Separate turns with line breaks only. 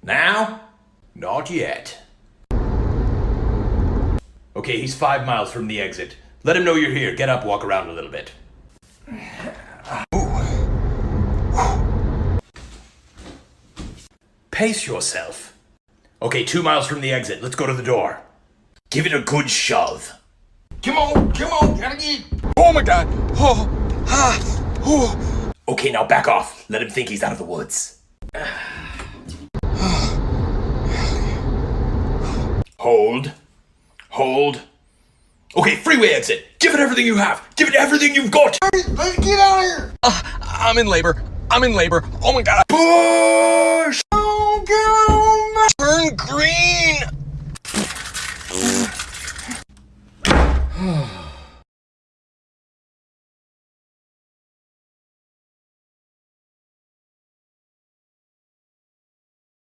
Now? Not yet. Okay, he's 5 miles from the exit. Let him know you're here. Get up, walk around a little bit. Pace yourself. Okay, 2 miles from the exit. Let's go to the door. Give it a good shove.
Come on, gotta get.
Oh my god. Oh.
Okay, now back off. Let him think he's out of the woods. Hold. Hold. Okay, freeway exit. Give it everything you have. Give it everything you've got.
Let's get out of here.
I'm in labor. Oh my god.
Push!
Oh, come on,
Turn green.